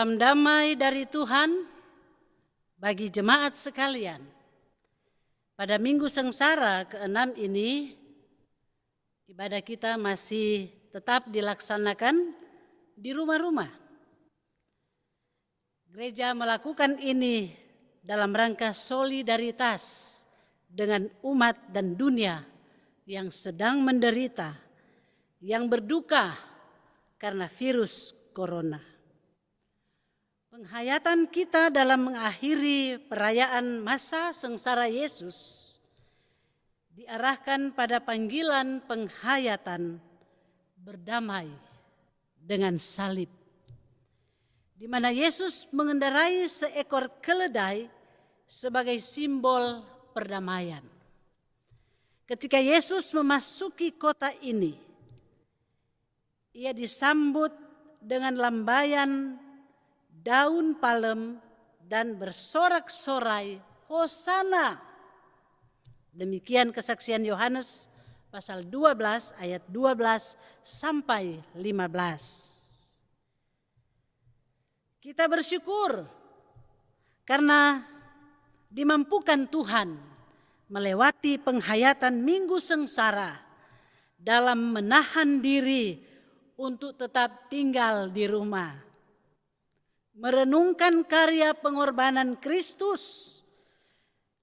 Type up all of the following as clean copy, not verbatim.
Salam damai dari Tuhan bagi jemaat sekalian. Pada Minggu Sengsara ke-6 ini, ibadah kita masih tetap dilaksanakan di rumah-rumah. Gereja melakukan ini dalam rangka solidaritas dengan umat dan dunia yang sedang menderita, yang berduka karena virus corona. Penghayatan kita dalam mengakhiri perayaan masa sengsara Yesus diarahkan pada panggilan penghayatan berdamai dengan salib, di mana Yesus mengendarai seekor keledai sebagai simbol perdamaian. Ketika Yesus memasuki kota ini, ia disambut dengan lambaian daun palem dan bersorak-sorai Hosana. Demikian kesaksian Yohanes pasal 12 ayat 12 sampai 15. Kita bersyukur karena dimampukan Tuhan melewati penghayatan Minggu Sengsara dalam menahan diri untuk tetap tinggal di rumah, merenungkan karya pengorbanan Kristus,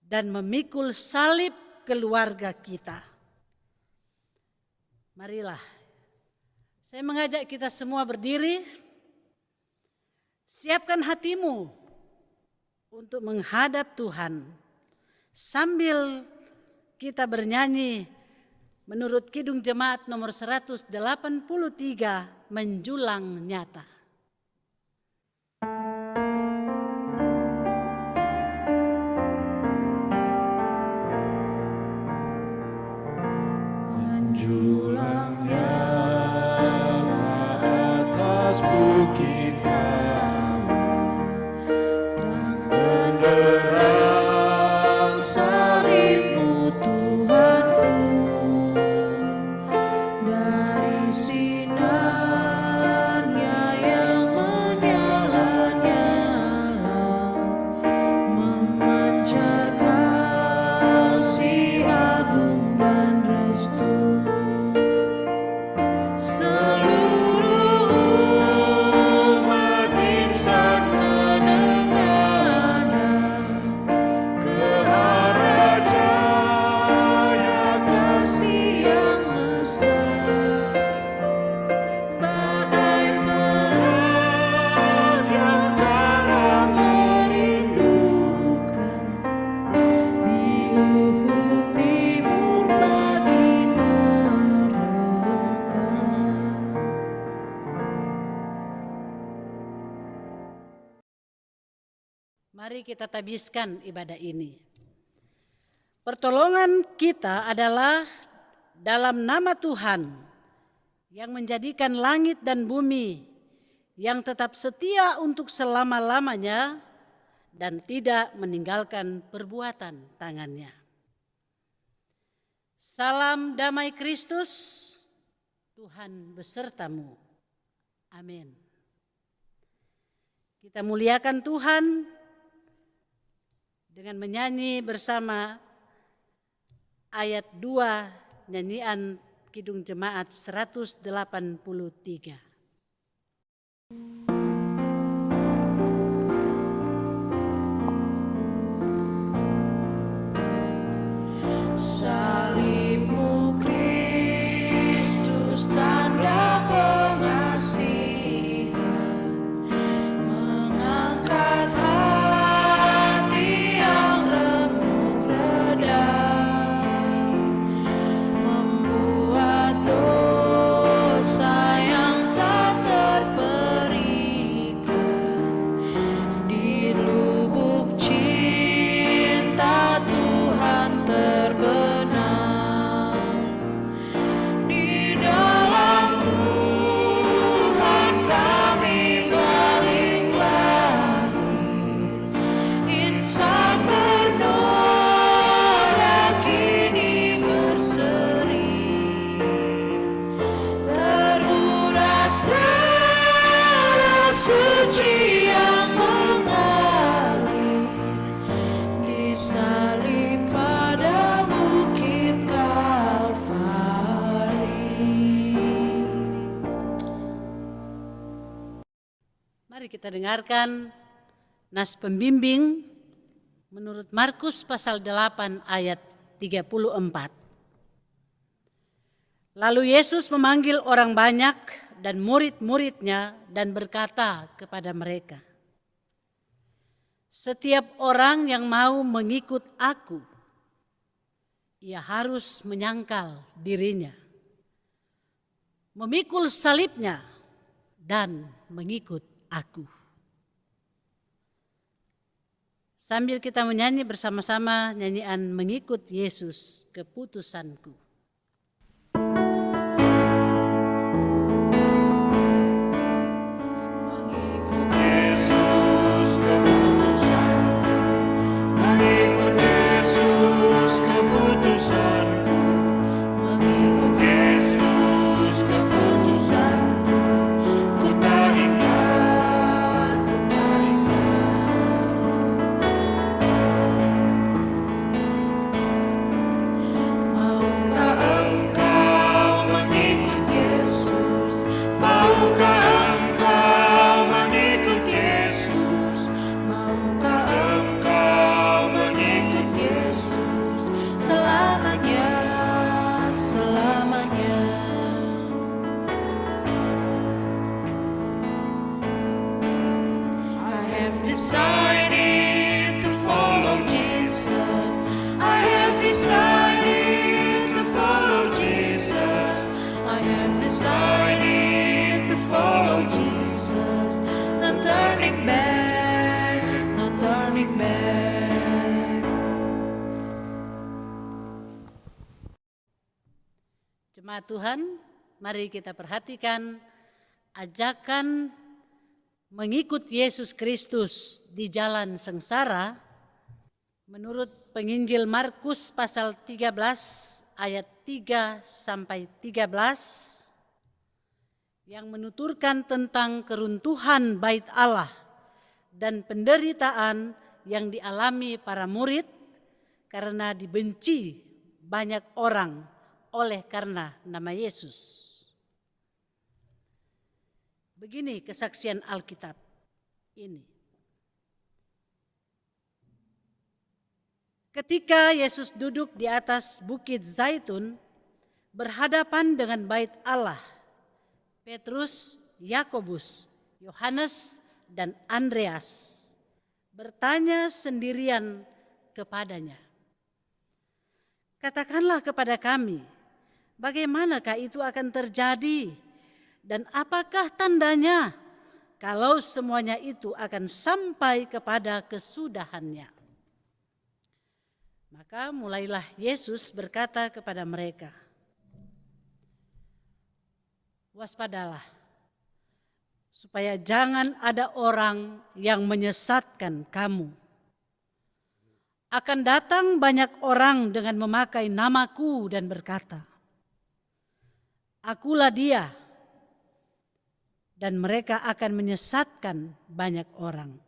dan memikul salib keluarga kita. Marilah, saya mengajak kita semua berdiri, siapkan hatimu untuk menghadap Tuhan, sambil kita bernyanyi menurut Kidung Jemaat nomor 183, Menjulang Nyata. Menjulang nyata atas bukit Karmel, terang benderang salib-Mu Tuhanku, dari sinarnya yang menyala-nyala, memancar kasih agung dan restu. Seluruh umat insan menengadah ke arah cahaya kasih yang mesra, bagai melak yang karam merindukan di ufuk timur pagi mereka. Mari kita tabiskan ibadah ini. Pertolongan kita adalah dalam nama Tuhan yang menjadikan langit dan bumi, yang tetap setia untuk selama-lamanya dan tidak meninggalkan perbuatan tangannya. Salam damai Kristus, Tuhan besertamu. Amin. Kita muliakan Tuhan dengan menyanyi bersama ayat 2 nyanyian Kidung Jemaat 183. Salib-Mu Kristus, tanda pengasihan, mengangkat hati yang remuk redam, membuat dosa yang tak terperi kita dengarkan nas pembimbing menurut Markus pasal 8 ayat 34. Lalu Yesus memanggil orang banyak dan murid-muridnya dan berkata kepada mereka, "Setiap orang yang mau mengikut aku, ia harus menyangkal dirinya, memikul salibnya, dan mengikut aku." Sambil kita menyanyi bersama-sama nyanyian "Mengikut Yesus Keputusanku". Mengikut Yesus keputusanku, mengikut Yesus keputusanku, mengikut Yesus keputusanku, ku tak ingkar, ku tak ingkar. Maukah engkau mengikut Yesus? Maukah engkau mengikut Yesus? Maukah engkau mengikut Yesus selamanya, selamanya? I have decided to follow Jesus. I have decided to follow Jesus. I have decided to follow Jesus. No turning back, no turning back. Jemaat Tuhan, mari kita perhatikan ajakan mengikut Yesus Kristus di jalan sengsara menurut penginjil Markus pasal 13 ayat 3 sampai 13 yang menuturkan tentang keruntuhan bait Allah dan penderitaan yang dialami para murid karena dibenci banyak orang oleh karena nama Yesus. Begini kesaksian Alkitab ini. Ketika Yesus duduk di atas bukit Zaitun berhadapan dengan bait Allah, Petrus, Yakobus, Yohanes, dan Andreas bertanya sendirian kepadanya, "Katakanlah kepada kami, bagaimanakah itu akan terjadi? Dan apakah tandanya kalau semuanya itu akan sampai kepada kesudahannya?" Maka mulailah Yesus berkata kepada mereka, "Waspadalah, supaya jangan ada orang yang menyesatkan kamu. Akan datang banyak orang dengan memakai namaku dan berkata, 'Akulah dia,' dan mereka akan menyesatkan banyak orang.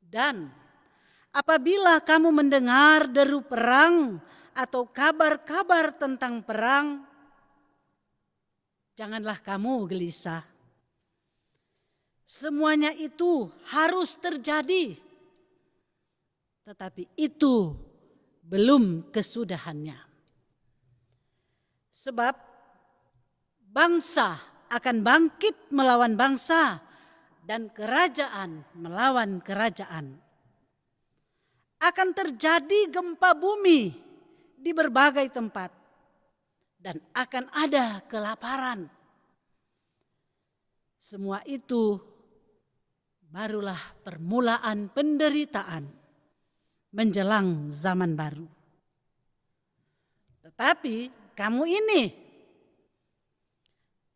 Dan apabila kamu mendengar deru perang atau kabar-kabar tentang perang, janganlah kamu gelisah. Semuanya itu harus terjadi, tetapi itu belum kesudahannya. Sebab bangsa akan bangkit melawan bangsa dan kerajaan melawan kerajaan. Akan terjadi gempa bumi di berbagai tempat dan akan ada kelaparan. Semua itu barulah permulaan penderitaan menjelang zaman baru. Tetapi kamu ini,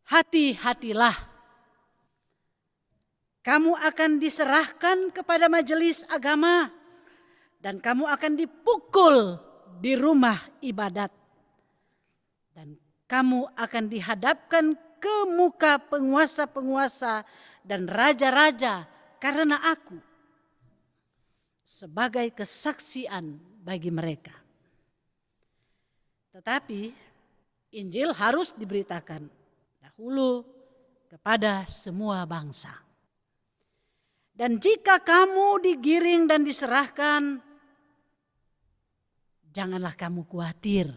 hati-hatilah. Kamu akan diserahkan kepada majelis agama dan kamu akan dipukul di rumah ibadat. Dan kamu akan dihadapkan ke muka penguasa-penguasa dan raja-raja karena aku, sebagai kesaksian bagi mereka. Tetapi Injil harus diberitakan dahulu kepada semua bangsa. Dan jika kamu digiring dan diserahkan, janganlah kamu khawatir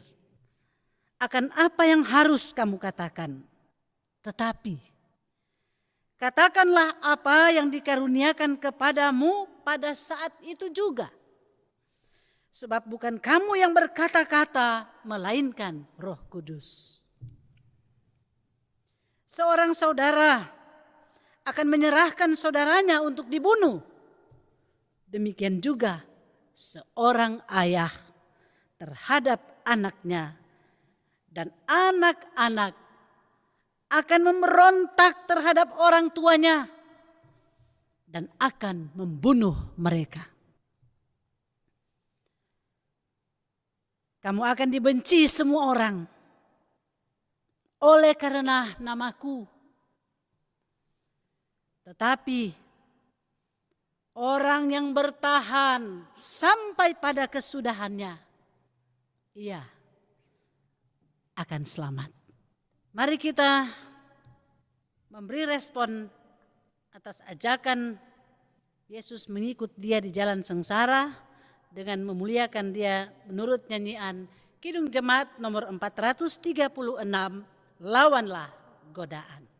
akan apa yang harus kamu katakan. Tetapi katakanlah apa yang dikaruniakan kepadamu pada saat itu juga. Sebab bukan kamu yang berkata-kata, melainkan Roh Kudus. Seorang saudara akan menyerahkan saudaranya untuk dibunuh. Demikian juga seorang ayah terhadap anaknya, dan anak-anak akan memberontak terhadap orang tuanya dan akan membunuh mereka. Kamu akan dibenci semua orang oleh karena namaku. Tetapi orang yang bertahan sampai pada kesudahannya, ia akan selamat. Mari kita memberi respon atas ajakan Yesus mengikut dia di jalan sengsara dengan memuliakan dia menurut nyanyian Kidung Jemaat nomor 436, Lawanlah Godaan.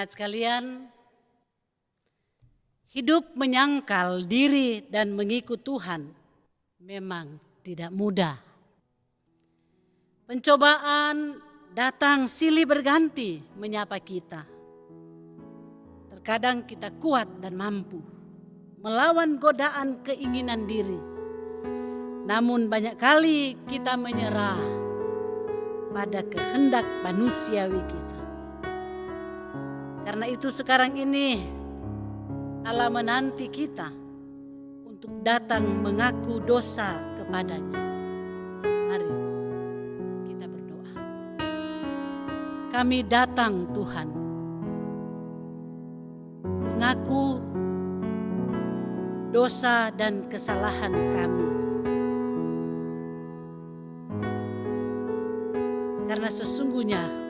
Jemaat sekalian, hidup menyangkal diri dan mengikut Tuhan memang tidak mudah. Pencobaan datang silih berganti menyapa kita. Terkadang kita kuat dan mampu melawan godaan keinginan diri. Namun banyak kali kita menyerah pada kehendak manusiawi kita. Karena itu sekarang ini Allah menanti kita untuk datang mengaku dosa kepadanya. Mari kita berdoa. Kami datang Tuhan, mengaku dosa dan kesalahan kami. Karena sesungguhnya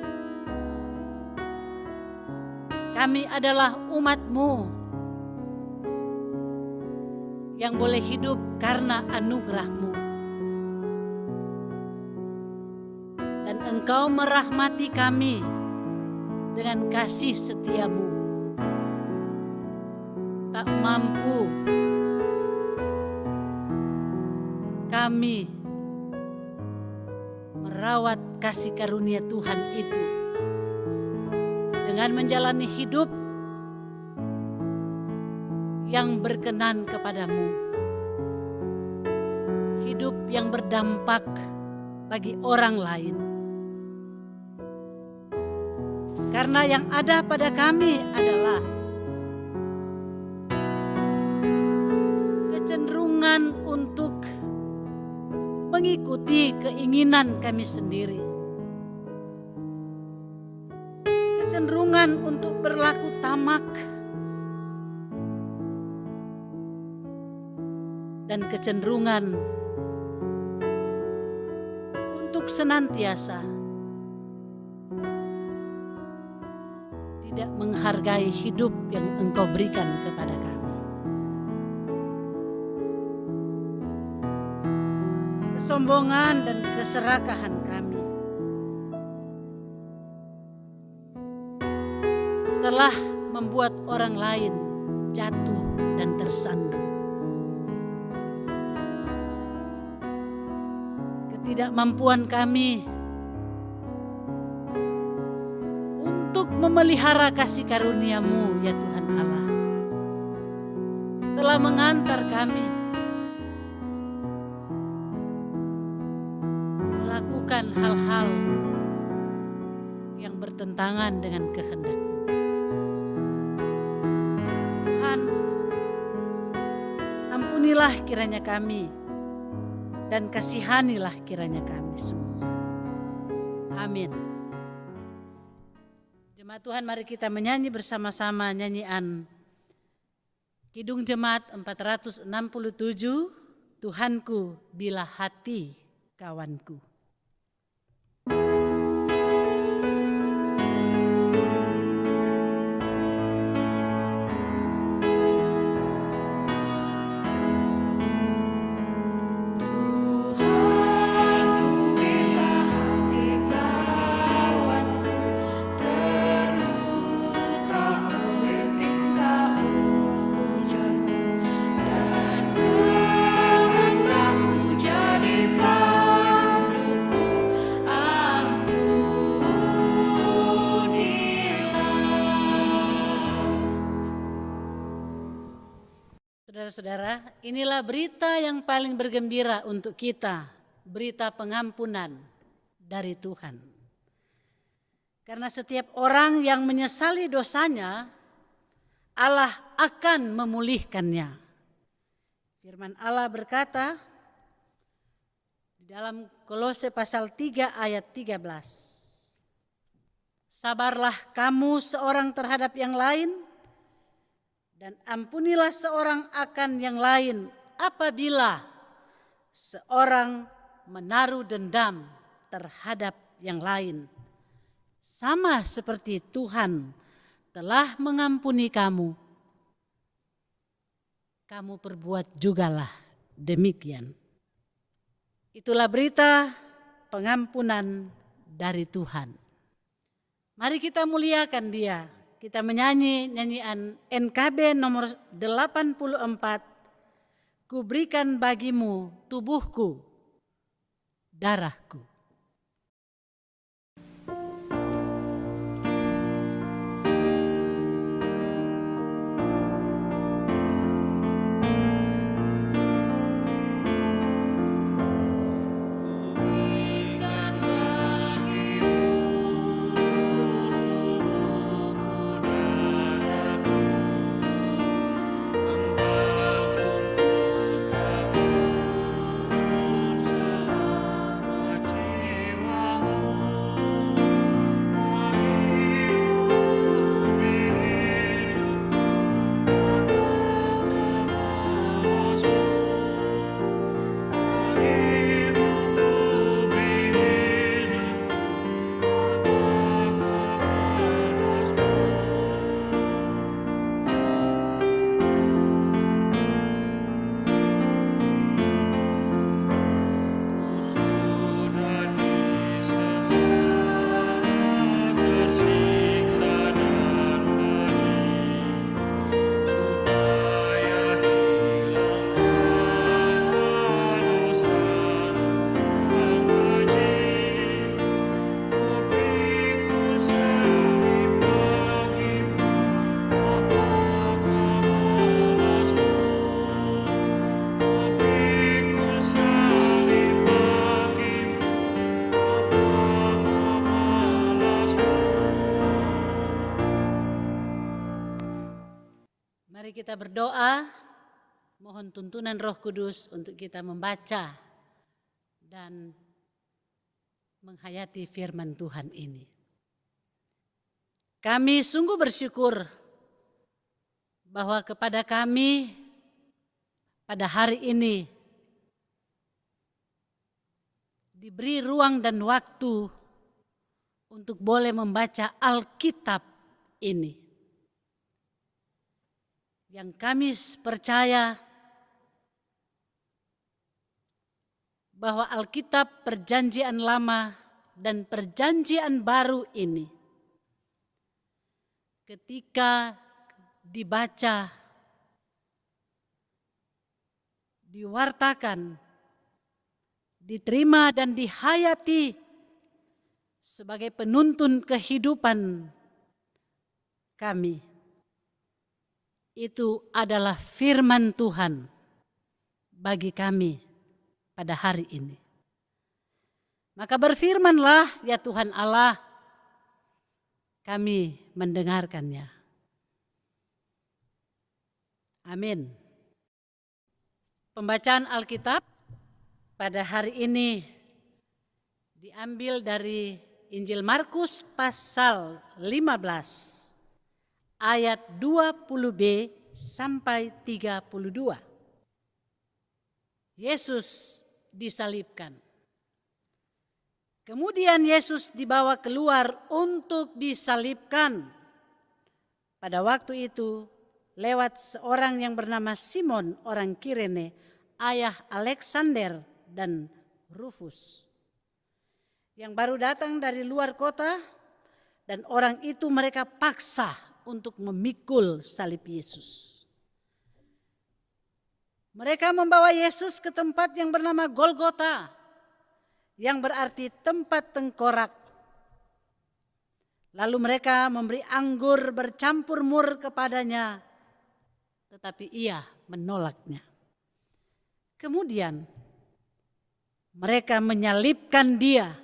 kami adalah umat-Mu yang boleh hidup karena anugerah-Mu. Dan Engkau merahmati kami dengan kasih setia-Mu. Tak mampu kami merawat kasih karunia Tuhan itu dengan menjalani hidup yang berkenan kepadamu, hidup yang berdampak bagi orang lain. Karena yang ada pada kami adalah kecenderungan untuk mengikuti keinginan kami sendiri, kecenderungan untuk berlaku tamak, dan kecenderungan untuk senantiasa tidak menghargai hidup yang Engkau berikan kepada kami. Kesombongan dan keserakahan kami telah membuat orang lain jatuh dan tersandung. Ketidakmampuan kami untuk memelihara kasih karunia-Mu, ya Tuhan Allah, telah mengantar kami melakukan hal-hal yang bertentangan dengan kehendak-Mu. Tuhan, ampunilah kiranya kami dan kasihanilah kiranya kami semua. Amin. Jemaat Tuhan, mari kita menyanyi bersama-sama nyanyian Kidung Jemaat 467, Tuhanku bila hati kawanku. Saudara-saudara, inilah berita yang paling bergembira untuk kita, berita pengampunan dari Tuhan. Karena setiap orang yang menyesali dosanya, Allah akan memulihkannya. Firman Allah berkata di dalam Kolose pasal 3 ayat 13. Sabarlah kamu seorang terhadap yang lain, dan ampunilah seorang akan yang lain apabila seorang menaruh dendam terhadap yang lain. Sama seperti Tuhan telah mengampuni kamu, kamu perbuat jugalah demikian. Itulah berita pengampunan dari Tuhan. Mari kita muliakan Dia. Kita menyanyi nyanyian NKB nomor 84, Ku berikan bagimu tubuhku, darahku. Selama Mari kita berdoa, mohon tuntunan Roh Kudus untuk kita membaca dan menghayati firman Tuhan ini. Kami sungguh bersyukur bahwa kepada kami pada hari ini diberi ruang dan waktu untuk boleh membaca Alkitab ini. Yang kami percaya bahwa Alkitab Perjanjian Lama dan Perjanjian Baru ini ketika dibaca, diwartakan, diterima dan dihayati sebagai penuntun kehidupan kami, itu adalah firman Tuhan bagi kami pada hari ini. Maka berfirmanlah ya Tuhan Allah, kami mendengarkannya. Amin. Pembacaan Alkitab pada hari ini diambil dari Injil Markus pasal 15 ayat 20b sampai 32. Yesus disalibkan. Kemudian Yesus dibawa keluar untuk disalibkan. Pada waktu itu lewat seorang yang bernama Simon orang Kirene, ayah Alexander dan Rufus, yang baru datang dari luar kota, dan orang itu mereka paksa untuk memikul salib Yesus. Mereka membawa Yesus ke tempat yang bernama Golgota, yang berarti tempat tengkorak. Lalu mereka memberi anggur bercampur mur kepadanya, tetapi ia menolaknya. Kemudian mereka menyalibkan dia.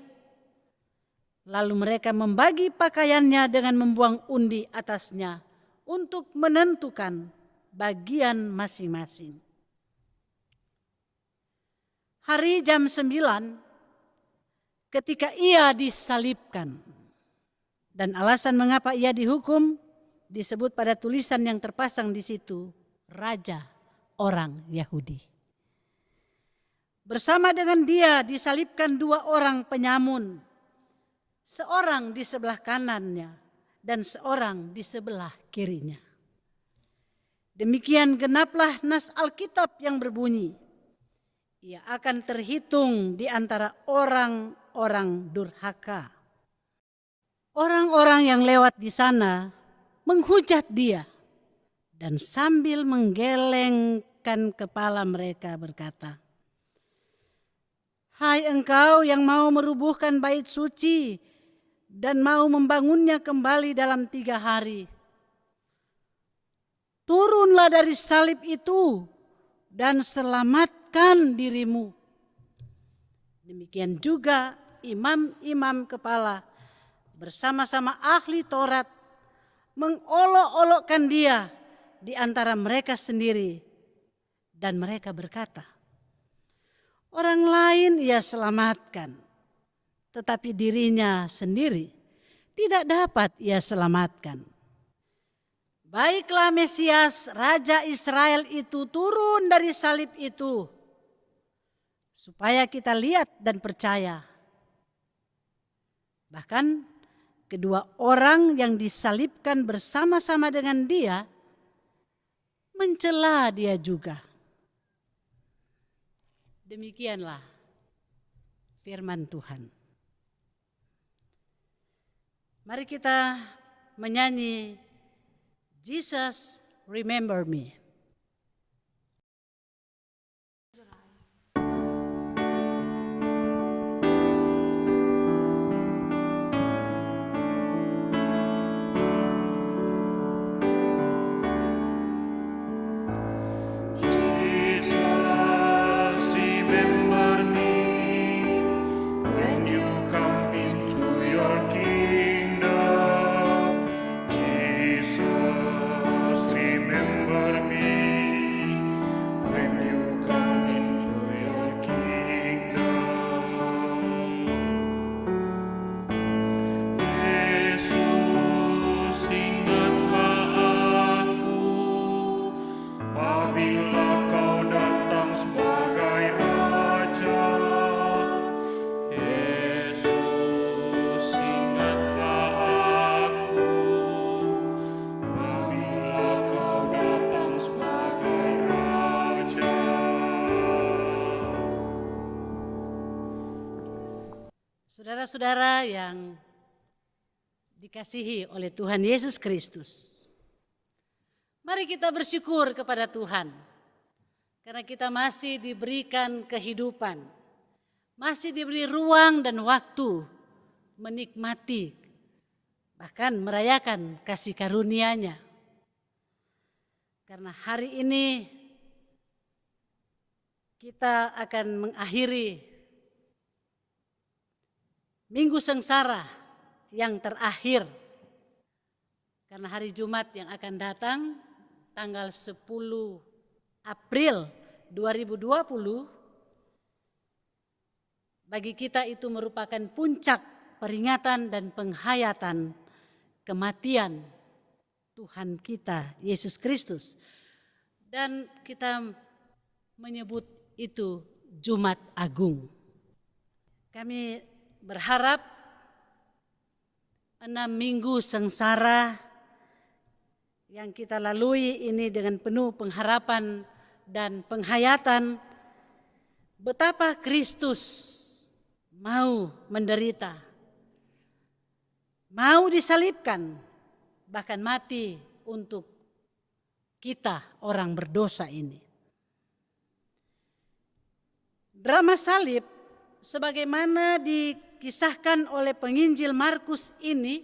Lalu mereka membagi pakaiannya dengan membuang undi atasnya untuk menentukan bagian masing-masing. Hari jam 9 ketika ia disalibkan, dan alasan mengapa ia dihukum disebut pada tulisan yang terpasang di situ, Raja orang Yahudi. Bersama dengan dia disalibkan 2 orang penyamun, seorang di sebelah kanannya dan seorang di sebelah kirinya. Demikian genaplah nas Alkitab yang berbunyi, ia akan terhitung di antara orang-orang durhaka. Orang-orang yang lewat di sana menghujat dia dan sambil menggelengkan kepala mereka berkata, "Hai engkau yang mau merubuhkan bait suci dan mau membangunnya kembali dalam 3 hari. Turunlah dari salib itu dan selamatkan dirimu." Demikian juga imam-imam kepala bersama-sama ahli Taurat mengolok-olokkan dia di antara mereka sendiri, dan mereka berkata, "Orang lain ia selamatkan, tetapi dirinya sendiri tidak dapat ia selamatkan. Baiklah Mesias, Raja Israel itu turun dari salib itu, supaya kita lihat dan percaya." Bahkan kedua orang yang disalibkan bersama-sama dengan dia mencela dia juga. Demikianlah firman Tuhan. Mari kita menyanyi Jesus Remember Me. Remember Saudara-saudara yang dikasihi oleh Tuhan Yesus Kristus, mari kita bersyukur kepada Tuhan karena kita masih diberikan kehidupan, masih diberi ruang dan waktu menikmati, bahkan merayakan kasih karunia-Nya. Karena hari ini kita akan mengakhiri Minggu Sengsara yang terakhir. Karena hari Jumat yang akan datang tanggal 10 April 2020 bagi kita itu merupakan puncak peringatan dan penghayatan kematian Tuhan kita Yesus Kristus. Dan kita menyebut itu Jumat Agung. Kami berharap 6 minggu sengsara yang kita lalui ini dengan penuh pengharapan dan penghayatan betapa Kristus mau menderita, mau disalibkan, bahkan mati untuk kita orang berdosa ini. Drama salib sebagaimana dikisahkan oleh penginjil Markus ini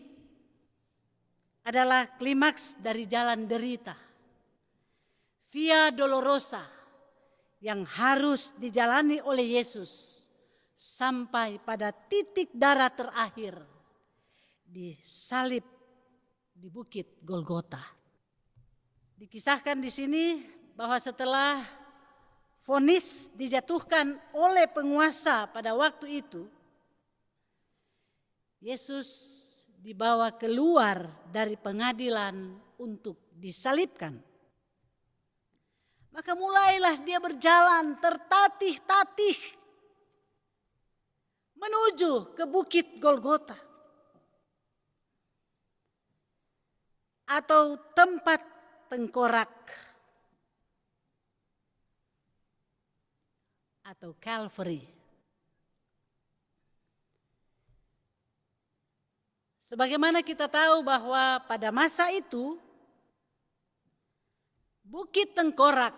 adalah klimaks dari jalan derita, Via Dolorosa yang harus dijalani oleh Yesus sampai pada titik darah terakhir disalib di Bukit Golgota. Dikisahkan di sini bahwa setelah vonis dijatuhkan oleh penguasa pada waktu itu, Yesus dibawa keluar dari pengadilan untuk disalibkan. Maka mulailah dia berjalan tertatih-tatih menuju ke Bukit Golgota atau tempat tengkorak atau Calvary. Sebagaimana kita tahu bahwa pada masa itu Bukit Tengkorak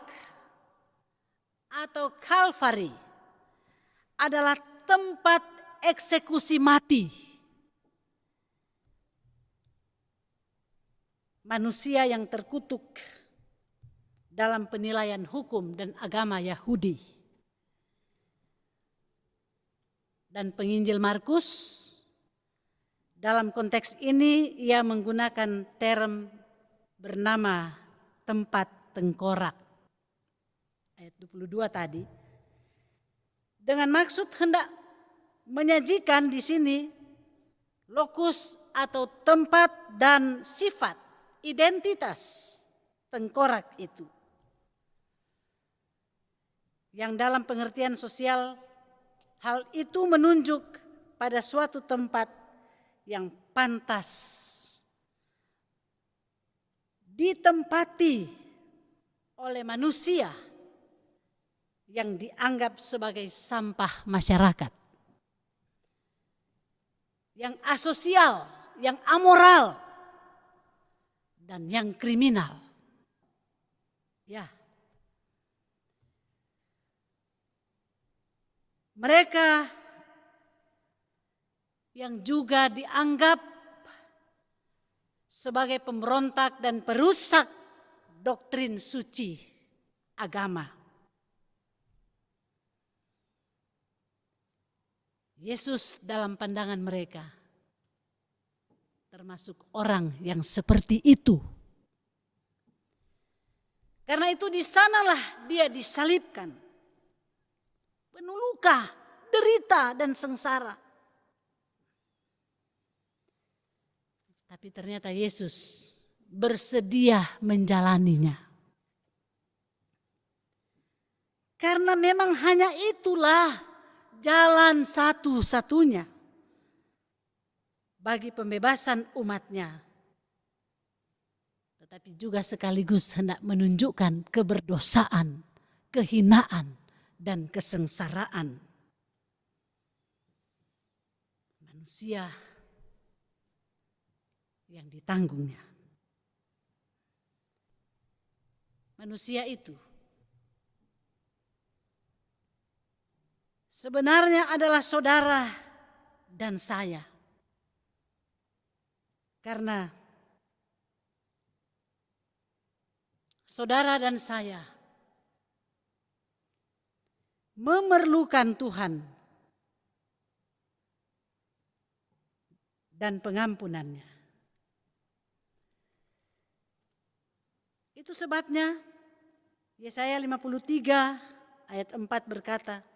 atau Calvary adalah tempat eksekusi mati manusia yang terkutuk dalam penilaian hukum dan agama Yahudi. Dan penginjil Markus dalam konteks ini ia menggunakan term bernama tempat tengkorak. Ayat 22 tadi. Dengan maksud hendak menyajikan di sini lokus atau tempat dan sifat identitas tengkorak itu. Yang dalam pengertian sosial hal itu menunjuk pada suatu tempat yang pantas ditempati oleh manusia yang dianggap sebagai sampah masyarakat, yang asosial, yang amoral, dan yang kriminal. Ya, mereka yang juga dianggap sebagai pemberontak dan perusak doktrin suci agama. Yesus dalam pandangan mereka termasuk orang yang seperti itu. Karena itu di sanalah dia disalibkan. Penuh luka, derita dan sengsara. Tapi ternyata Yesus bersedia menjalaninya. Karena memang hanya itulah jalan satu-satunya bagi pembebasan umatnya. Tetapi juga sekaligus hendak menunjukkan keberdosaan, kehinaan, dan kesengsaraan manusia yang ditanggungnya. Manusia itu sebenarnya adalah saudara dan saya. Karena saudara dan saya memerlukan Tuhan dan pengampunannya. Itu sebabnya Yesaya 53 ayat 4 berkata,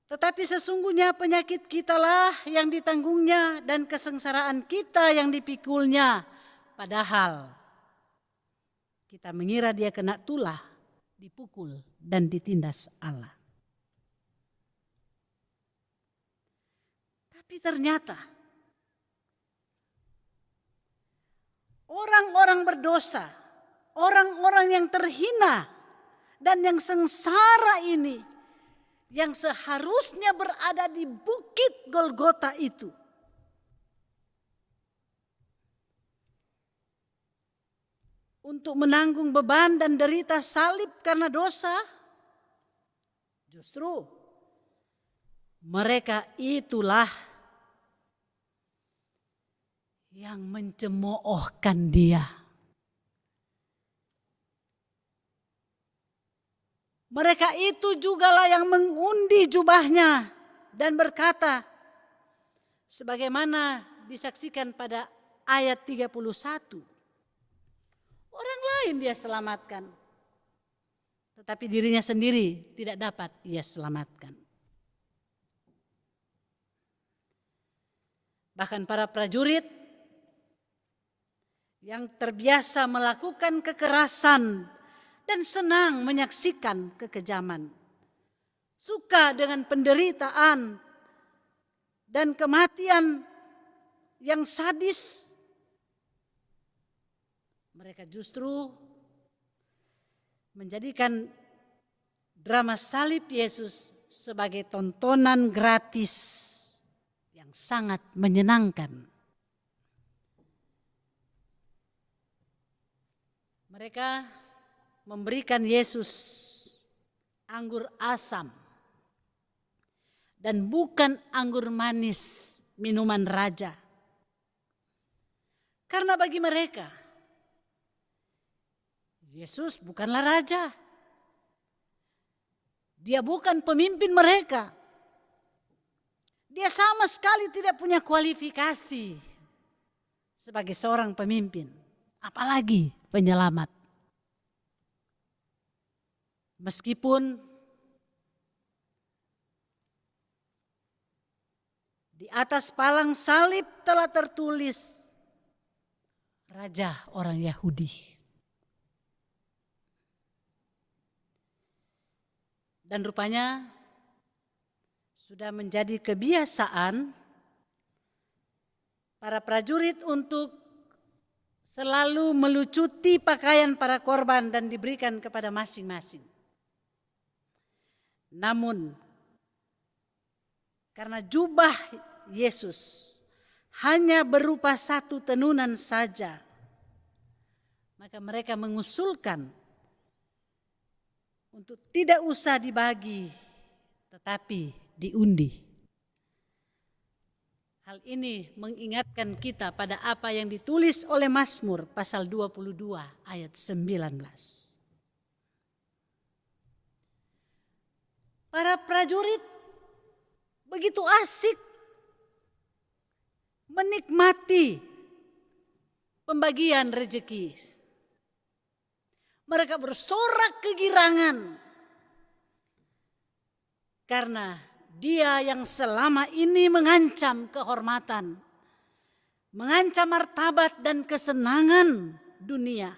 tetapi sesungguhnya penyakit kitalah yang ditanggungnya dan kesengsaraan kita yang dipikulnya. Padahal kita mengira dia kena tulah, dipukul dan ditindas Allah. Tapi ternyata orang-orang berdosa, orang-orang yang terhina dan yang sengsara ini, yang seharusnya berada di bukit Golgota itu, untuk menanggung beban dan derita salib karena dosa, justru mereka itulah yang mencemoohkan dia. Mereka itu jugalah yang mengundi jubahnya dan berkata, sebagaimana disaksikan pada ayat 31, orang lain dia selamatkan, tetapi dirinya sendiri tidak dapat ia selamatkan. Bahkan para prajurit yang terbiasa melakukan kekerasan dan senang menyaksikan kekejaman, suka dengan penderitaan dan kematian yang sadis, mereka justru menjadikan drama salib Yesus sebagai tontonan gratis yang sangat menyenangkan. Mereka memberikan Yesus anggur asam dan bukan anggur manis, minuman raja. Karena bagi mereka, Yesus bukanlah raja. Dia bukan pemimpin mereka. Dia sama sekali tidak punya kualifikasi sebagai seorang pemimpin, apalagi penyelamat. Meskipun di atas palang salib telah tertulis Raja orang Yahudi. Dan rupanya sudah menjadi kebiasaan para prajurit untuk selalu melucuti pakaian para korban dan diberikan kepada masing-masing. Namun, karena jubah Yesus hanya berupa satu tenunan saja, maka mereka mengusulkan untuk tidak usah dibagi, tetapi diundi. Hal ini mengingatkan kita pada apa yang ditulis oleh Mazmur pasal 22 ayat 19. Para prajurit begitu asik menikmati pembagian rezeki. Mereka bersorak kegirangan karena dia yang selama ini mengancam kehormatan, mengancam martabat dan kesenangan dunia,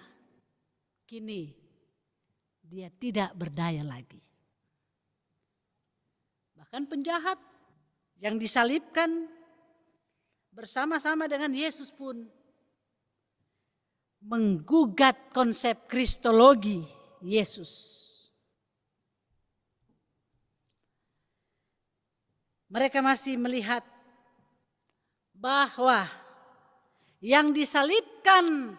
kini dia tidak berdaya lagi. Bahkan penjahat yang disalibkan bersama-sama dengan Yesus pun menggugat konsep kristologi Yesus. Mereka masih melihat bahwa yang disalibkan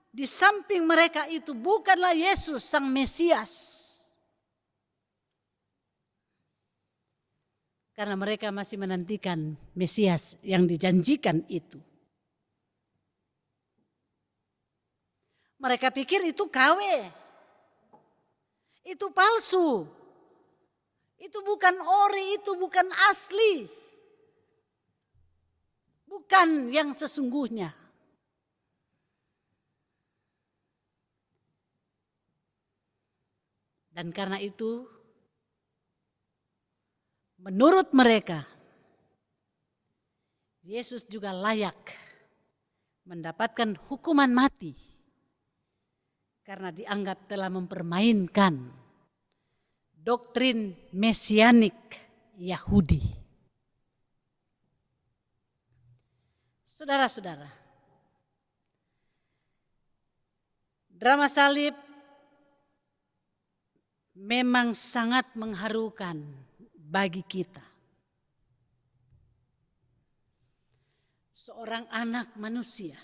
di samping mereka itu bukanlah Yesus Sang Mesias. Karena mereka masih menantikan Mesias yang dijanjikan itu. Mereka pikir itu KW. Itu palsu. Itu bukan ori, itu bukan asli. Bukan yang sesungguhnya. Dan karena itu, menurut mereka, Yesus juga layak mendapatkan hukuman mati karena dianggap telah mempermainkan doktrin mesianik Yahudi. Saudara-saudara, drama salib memang sangat mengharukan bagi kita. Seorang anak manusia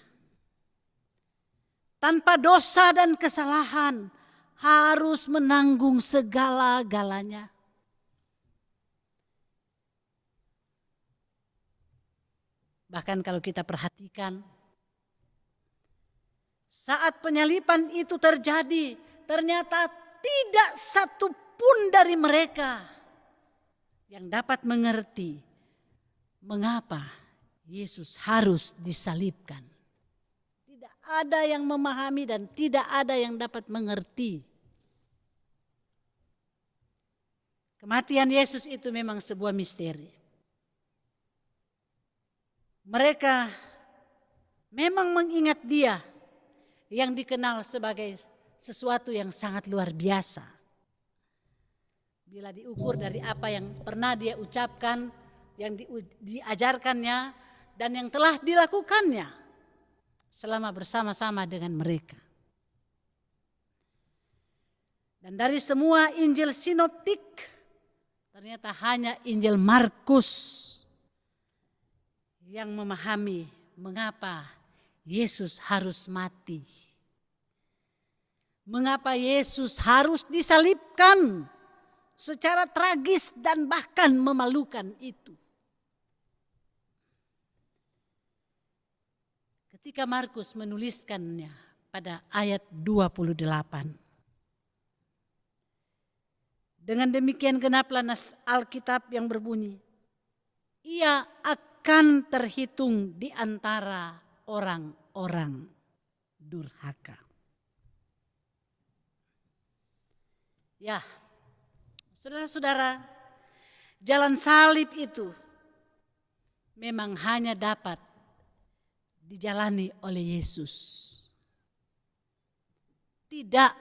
tanpa dosa dan kesalahan harus menanggung segala-galanya. Bahkan kalau kita perhatikan, saat penyaliban itu terjadi, ternyata tidak satu pun dari mereka yang dapat mengerti mengapa Yesus harus disalibkan. Tidak ada yang memahami dan tidak ada yang dapat mengerti. Kematian Yesus itu memang sebuah misteri. Mereka memang mengingat Dia yang dikenal sebagai sesuatu yang sangat luar biasa. Bila diukur dari apa yang pernah Dia ucapkan, yang diajarkannya, dan yang telah dilakukannya selama bersama-sama dengan mereka. Dan dari semua Injil sinoptik, ternyata hanya Injil Markus yang memahami mengapa Yesus harus mati. Mengapa Yesus harus disalibkan secara tragis dan bahkan memalukan itu. Ketika Markus menuliskannya pada ayat 28. Dengan demikian genaplah nas Alkitab yang berbunyi, Ia akan terhitung di antara orang-orang durhaka. Ya, saudara-saudara, jalan salib itu memang hanya dapat dijalani oleh Yesus. Tidak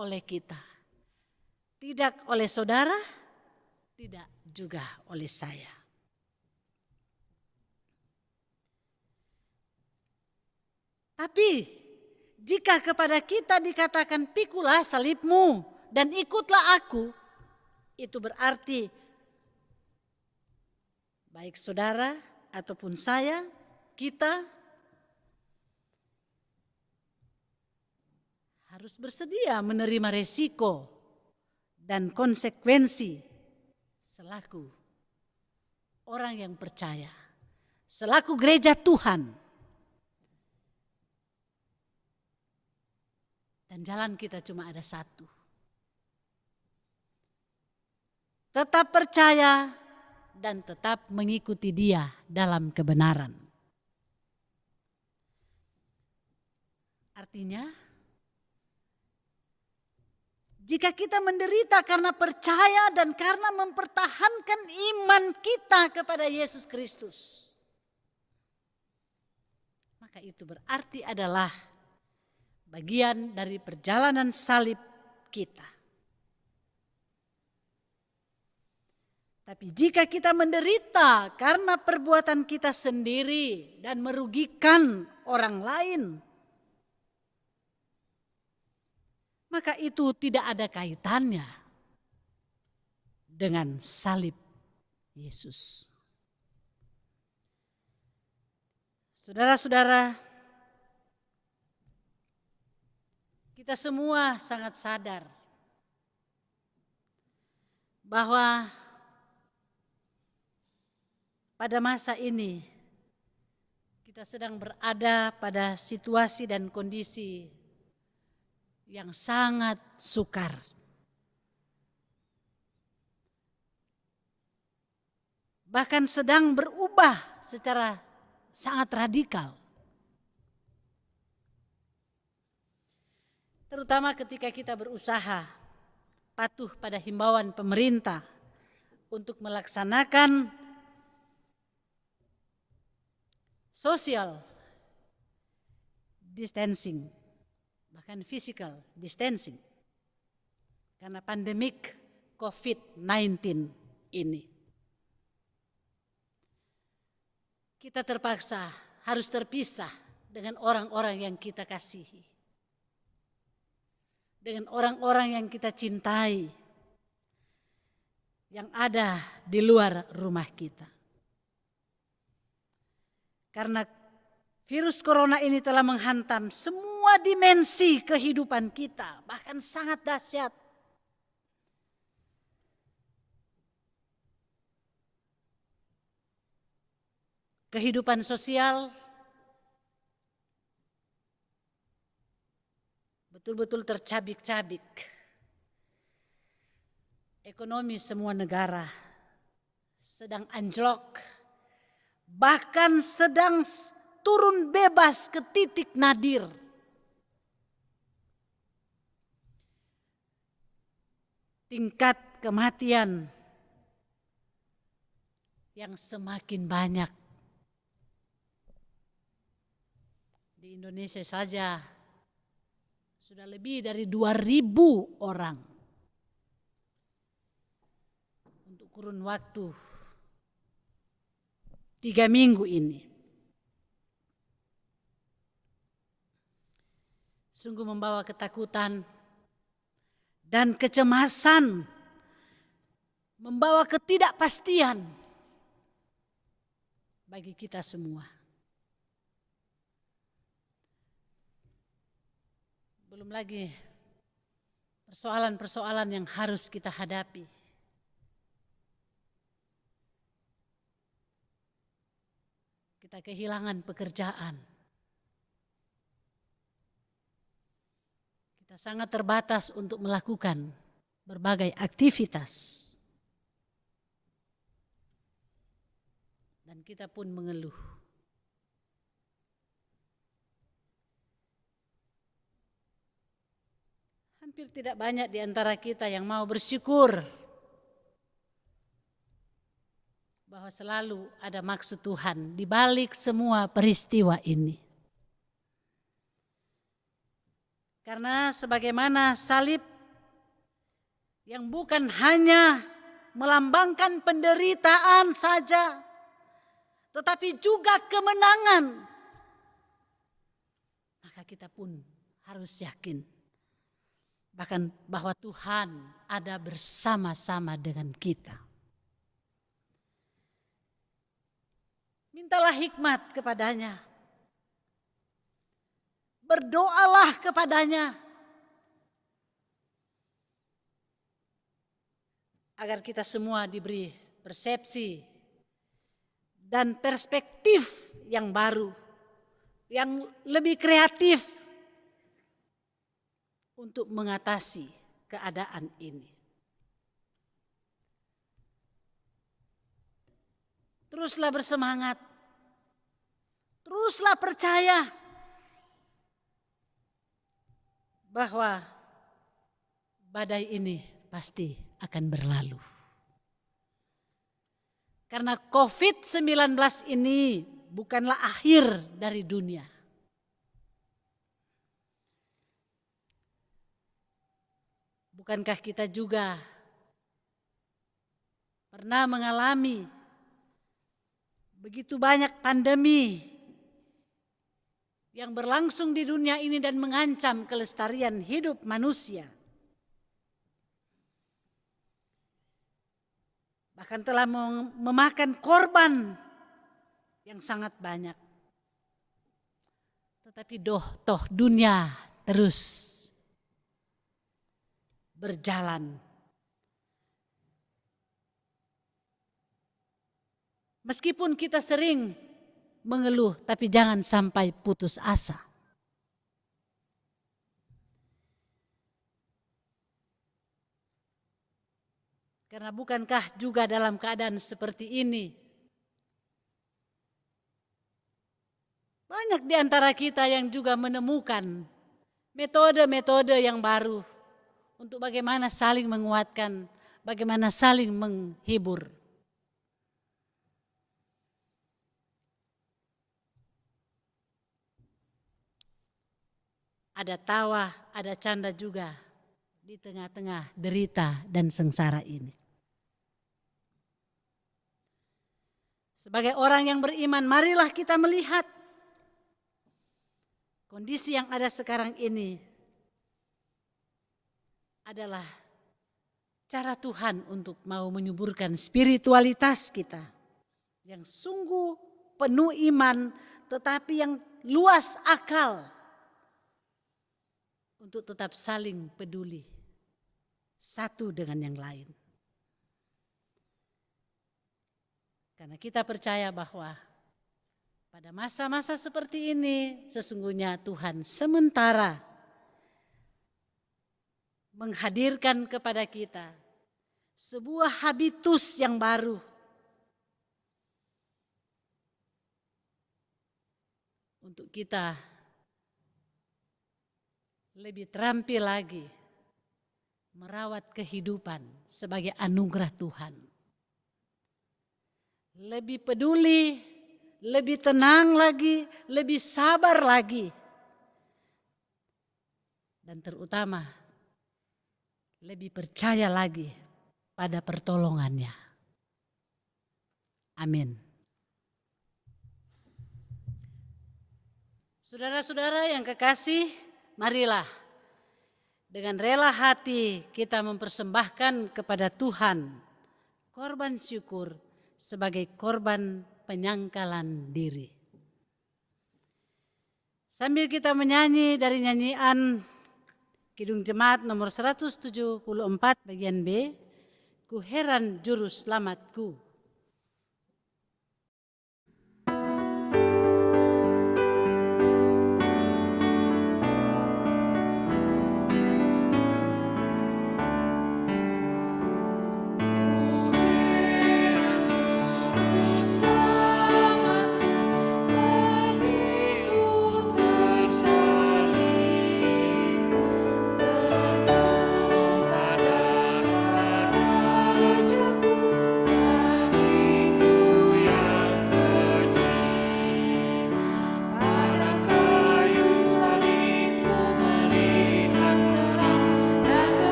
oleh kita. Tidak oleh saudara, tidak juga oleh saya. Tapi jika kepada kita dikatakan pikulah salibmu dan ikutlah aku, itu berarti baik saudara ataupun saya, kita harus bersedia menerima resiko dan konsekuensi selaku orang yang percaya, selaku gereja Tuhan. Dan jalan kita cuma ada satu. Tetap percaya dan tetap mengikuti Dia dalam kebenaran. Artinya, jika kita menderita karena percaya dan karena mempertahankan iman kita kepada Yesus Kristus, maka itu berarti adalah bagian dari perjalanan salib kita. Tapi jika kita menderita karena perbuatan kita sendiri dan merugikan orang lain, maka itu tidak ada kaitannya dengan salib Yesus. Saudara-saudara, kita semua sangat sadar bahwa pada masa ini kita sedang berada pada situasi dan kondisi yang sangat sukar. Bahkan sedang berubah secara sangat radikal. Terutama ketika kita berusaha patuh pada himbauan pemerintah untuk melaksanakan social distancing, bahkan physical distancing, karena pandemik COVID-19 ini. Kita terpaksa harus terpisah dengan orang-orang yang kita kasihi, dengan orang-orang yang kita cintai, yang ada di luar rumah kita. Karena virus corona ini telah menghantam semua dimensi kehidupan kita, bahkan sangat dahsyat. Kehidupan sosial betul-betul tercabik-cabik. Ekonomi semua negara sedang anjlok, bahkan sedang turun bebas ke titik nadir. Tingkat kematian yang semakin banyak. Di Indonesia saja sudah lebih dari 2.000 orang untuk kurun waktu 3 minggu ini. Sungguh membawa ketakutan dan kecemasan, membawa ketidakpastian bagi kita semua. Belum lagi persoalan-persoalan yang harus kita hadapi. Kita kehilangan pekerjaan. Kita sangat terbatas untuk melakukan berbagai aktivitas. Dan kita pun mengeluh. Hampir tidak banyak di antara kita yang mau bersyukur bahwa selalu ada maksud Tuhan di balik semua peristiwa ini. Karena sebagaimana salib yang bukan hanya melambangkan penderitaan saja, tetapi juga kemenangan, maka kita pun harus yakin bahkan bahwa Tuhan ada bersama-sama dengan kita. Mintalah hikmat kepadanya. Berdoalah kepadanya. Agar kita semua diberi persepsi dan perspektif yang baru, yang lebih kreatif untuk mengatasi keadaan ini. Teruslah bersemangat, teruslah percaya bahwa badai ini pasti akan berlalu. Karena COVID-19 ini bukanlah akhir dari dunia. Bukankah kita juga pernah mengalami begitu banyak pandemi yang berlangsung di dunia ini dan mengancam kelestarian hidup manusia? bahkan telah memakan korban yang sangat banyak. Tetapi toh dunia terus berjalan. Meskipun kita sering mengeluh, tapi jangan sampai putus asa. Karena bukankah juga dalam keadaan seperti ini, banyak di antara kita yang juga menemukan metode-metode yang baru untuk bagaimana saling menguatkan, bagaimana saling menghibur. Ada tawa, ada canda juga di tengah-tengah derita dan sengsara ini. Sebagai orang yang beriman, marilah kita melihat kondisi yang ada sekarang ini adalah cara Tuhan untuk mau menyuburkan spiritualitas kita yang sungguh penuh iman, tetapi yang luas akal untuk tetap saling peduli satu dengan yang lain. Karena kita percaya bahwa pada masa-masa seperti ini sesungguhnya Tuhan sementara menghadirkan kepada kita sebuah habitus yang baru untuk kita lebih terampil lagi merawat kehidupan sebagai anugerah Tuhan. Lebih peduli, lebih tenang lagi, lebih sabar lagi. Dan terutama lebih percaya lagi pada pertolongannya. Amin. Saudara-saudara yang kekasih, marilah dengan rela hati kita mempersembahkan kepada Tuhan korban syukur sebagai korban penyangkalan diri. Sambil kita menyanyi dari nyanyian Kidung Jemaat nomor 174 bagian B, Ku heran juru selamatku. Pada rajaku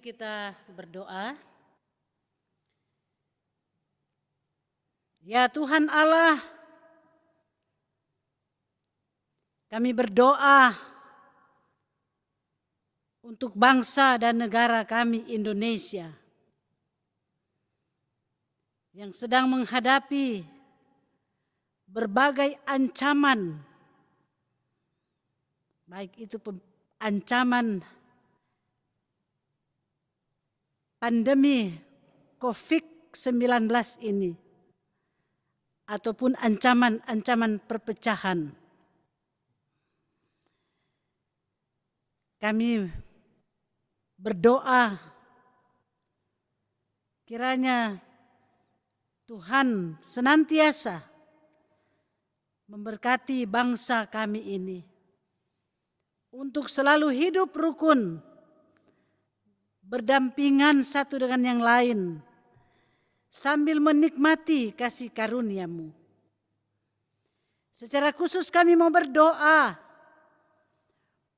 Mari kita berdoa. Ya Tuhan Allah, kami berdoa untuk bangsa dan negara kami Indonesia yang sedang menghadapi berbagai ancaman, baik itu ancaman pandemi COVID-19 ini, ataupun ancaman-ancaman perpecahan. Kami berdoa kiranya Tuhan senantiasa memberkati bangsa kami ini untuk selalu hidup rukun, berdampingan satu dengan yang lain, sambil menikmati kasih karunia-Mu. Secara khusus kami mau berdoa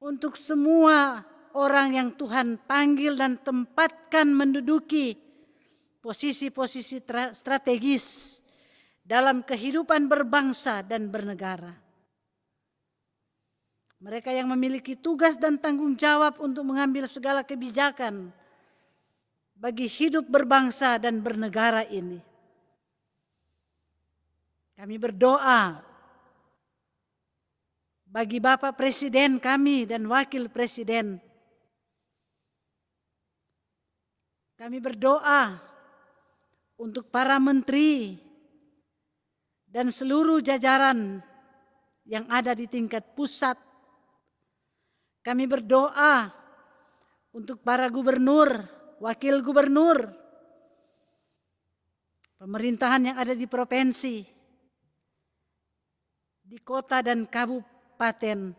untuk semua orang yang Tuhan panggil dan tempatkan menduduki posisi-posisi strategis dalam kehidupan berbangsa dan bernegara. Mereka yang memiliki tugas dan tanggung jawab untuk mengambil segala kebijakan bagi hidup berbangsa dan bernegara ini. Kami berdoa bagi Bapak Presiden kami dan Wakil Presiden. Kami berdoa untuk para menteri dan seluruh jajaran yang ada di tingkat pusat. Kami berdoa untuk para gubernur, wakil gubernur, pemerintahan yang ada di provinsi, di kota dan kabupaten.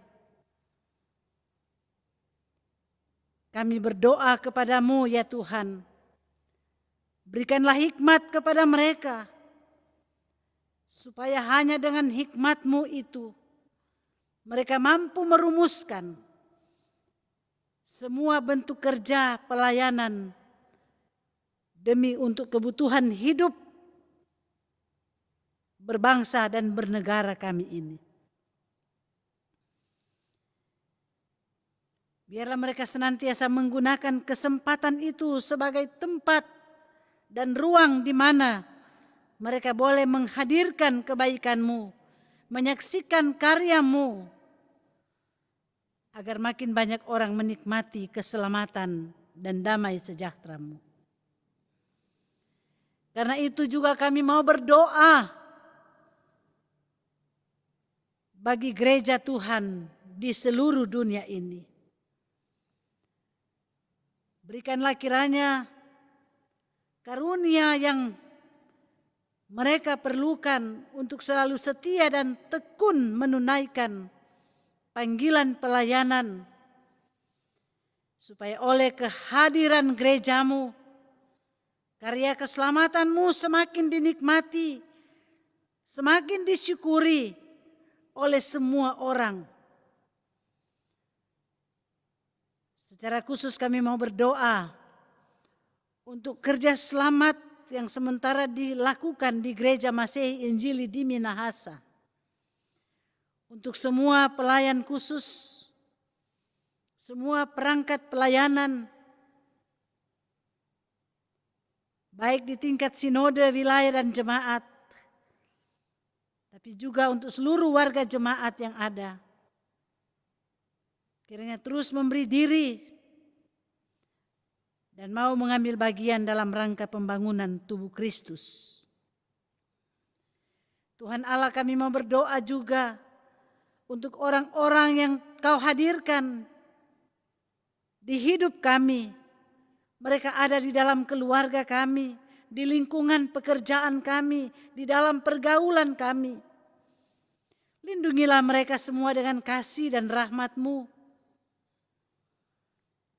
Kami berdoa kepadamu ya Tuhan, berikanlah hikmat kepada mereka, supaya hanya dengan hikmat-Mu itu mereka mampu merumuskan semua bentuk kerja pelayanan demi untuk kebutuhan hidup berbangsa dan bernegara kami ini. Biarlah mereka senantiasa menggunakan kesempatan itu sebagai tempat dan ruang di mana mereka boleh menghadirkan kebaikan-Mu, menyaksikan karya-Mu, agar makin banyak orang menikmati keselamatan dan damai sejahtera-Mu. Karena itu juga kami mau berdoa bagi gereja Tuhan di seluruh dunia ini. Berikanlah kiranya karunia yang mereka perlukan untuk selalu setia dan tekun menunaikan panggilan pelayanan, supaya oleh kehadiran gereja-Mu, karya keselamatan-Mu semakin dinikmati, semakin disyukuri oleh semua orang. Secara khusus kami mau berdoa untuk kerja selamat yang sementara dilakukan di Gereja Masehi Injili di Minahasa. Untuk semua pelayan khusus, semua perangkat pelayanan, baik di tingkat sinode, wilayah dan jemaat, tapi juga untuk seluruh warga jemaat yang ada. Kiranya terus memberi diri dan mau mengambil bagian dalam rangka pembangunan tubuh Kristus. Tuhan Allah, kami mau berdoa juga untuk orang-orang yang Kau hadirkan di hidup kami. Mereka ada di dalam keluarga kami, di lingkungan pekerjaan kami, di dalam pergaulan kami. Lindungilah mereka semua dengan kasih dan rahmat-Mu.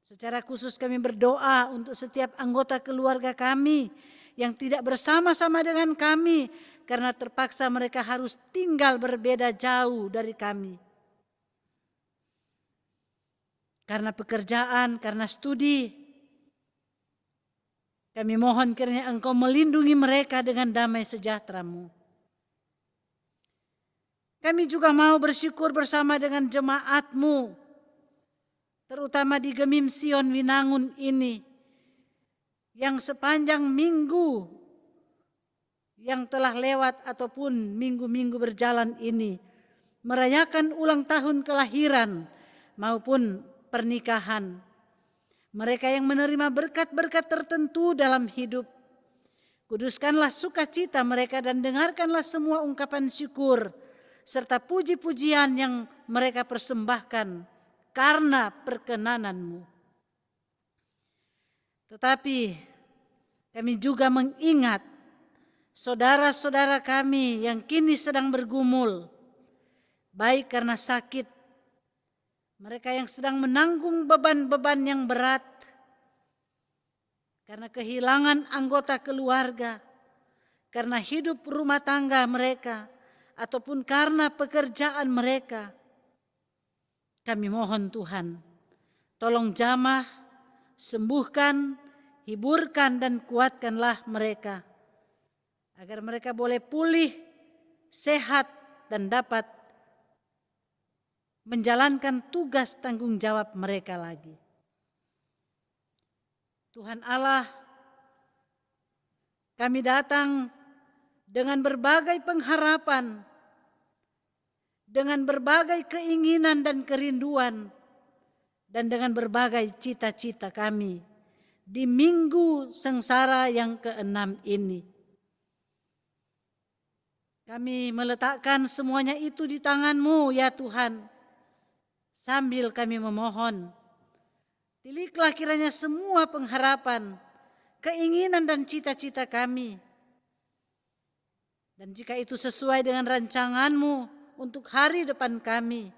Secara khusus kami berdoa untuk setiap anggota keluarga kami yang tidak bersama-sama dengan kami, karena terpaksa mereka harus tinggal berbeda jauh dari kami. Karena pekerjaan, karena studi, Kami mohon kiranya Engkau melindungi mereka dengan damai sejahtera-Mu. Kami juga mau bersyukur bersama dengan jemaat-Mu, terutama di Gemim Sion Winangun ini, yang sepanjang minggu yang telah lewat ataupun minggu-minggu berjalan ini, merayakan ulang tahun kelahiran maupun pernikahan. Mereka yang menerima berkat-berkat tertentu dalam hidup, kuduskanlah sukacita mereka dan dengarkanlah semua ungkapan syukur serta puji-pujian yang mereka persembahkan karena perkenanan-Mu. Tetapi kami juga mengingat saudara-saudara kami yang kini sedang bergumul, baik karena sakit, mereka yang sedang menanggung beban-beban yang berat, karena kehilangan anggota keluarga, karena hidup rumah tangga mereka, ataupun karena pekerjaan mereka. Kami mohon Tuhan, tolong jamah, sembuhkan, hiburkan dan kuatkanlah mereka, agar mereka boleh pulih, sehat dan dapat menjalankan tugas tanggung jawab mereka lagi. Tuhan Allah, kami datang dengan berbagai pengharapan, dengan berbagai keinginan dan kerinduan, dan dengan berbagai cita-cita kami di minggu sengsara yang ke-6 ini. Kami meletakkan semuanya itu di tangan-Mu ya Tuhan, sambil kami memohon, tiliklah kiranya semua pengharapan, keinginan dan cita-cita kami. Dan jika itu sesuai dengan rancangan-Mu untuk hari depan kami,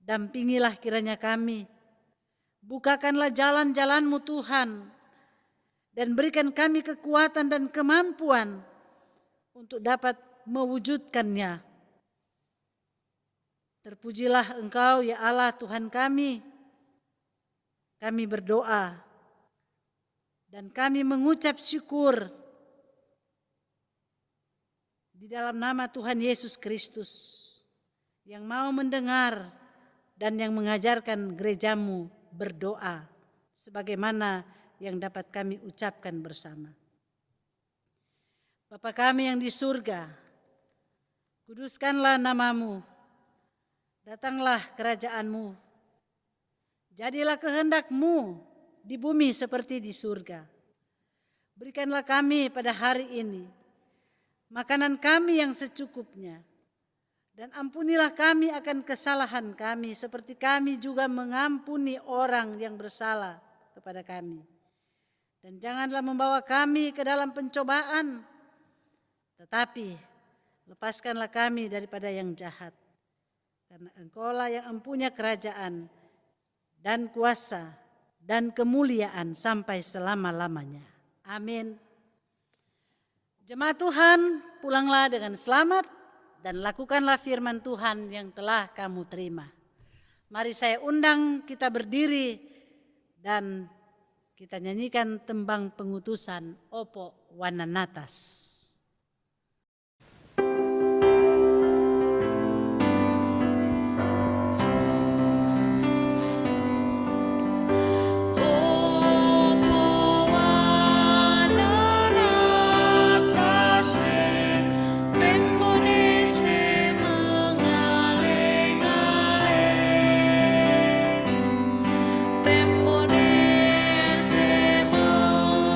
dampingilah kiranya kami. Bukakanlah jalan-jalan-Mu Tuhan, dan berikan kami kekuatan dan kemampuan untuk dapat mewujudkannya. Terpujilah Engkau ya Allah Tuhan kami. Kami berdoa dan kami mengucap syukur di dalam nama Tuhan Yesus Kristus yang mau mendengar dan yang mengajarkan gereja-Mu berdoa sebagaimana yang dapat kami ucapkan bersama. Bapa kami yang di surga, kuduskanlah nama-Mu. Datanglah kerajaan-Mu, jadilah kehendak-Mu di bumi seperti di surga. Berikanlah kami pada hari ini makanan kami yang secukupnya, dan ampunilah kami akan kesalahan kami seperti kami juga mengampuni orang yang bersalah kepada kami. Dan janganlah membawa kami ke dalam pencobaan, tetapi lepaskanlah kami daripada yang jahat. Karena Engkaulah yang empunya kerajaan dan kuasa dan kemuliaan sampai selama-lamanya. Amin. Jemaat Tuhan, pulanglah dengan selamat dan lakukanlah firman Tuhan yang telah kamu terima. Mari saya undang kita berdiri dan kita nyanyikan tembang pengutusan Opo Wananatas. Tembone se mengaling-aling.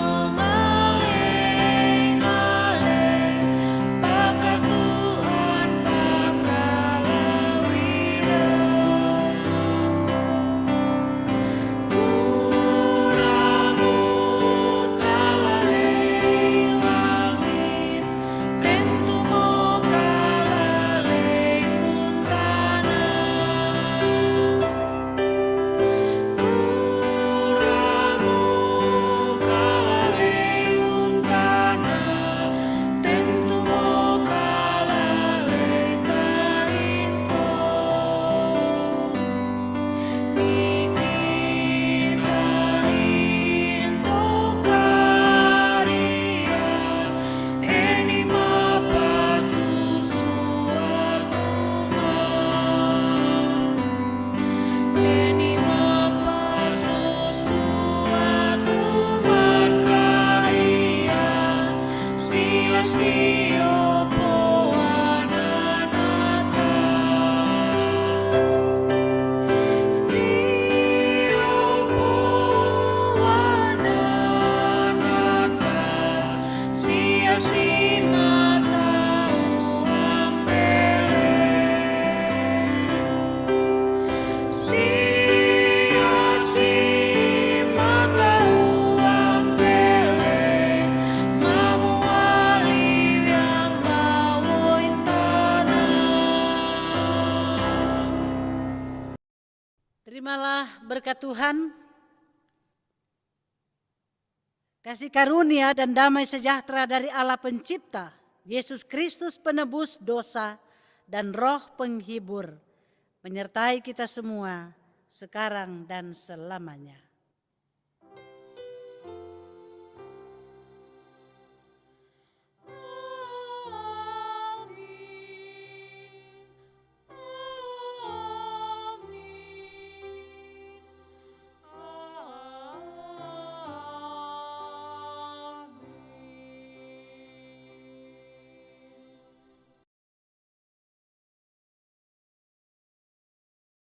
Terimalah berkat Tuhan, kasih karunia dan damai sejahtera dari Allah Pencipta, Yesus Kristus penebus dosa, dan Roh Penghibur menyertai kita semua sekarang dan selamanya.